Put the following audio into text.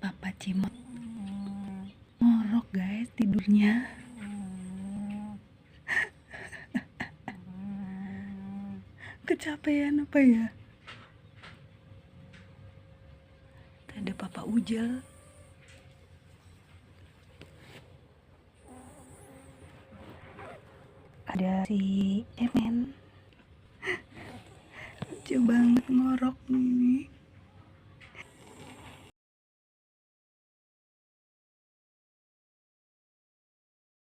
Papa Cimot ngorok guys tidurnya. Kecapean apa ya? Ada Papa Ujel. Ada si Emen. Lucu banget ngorok nih.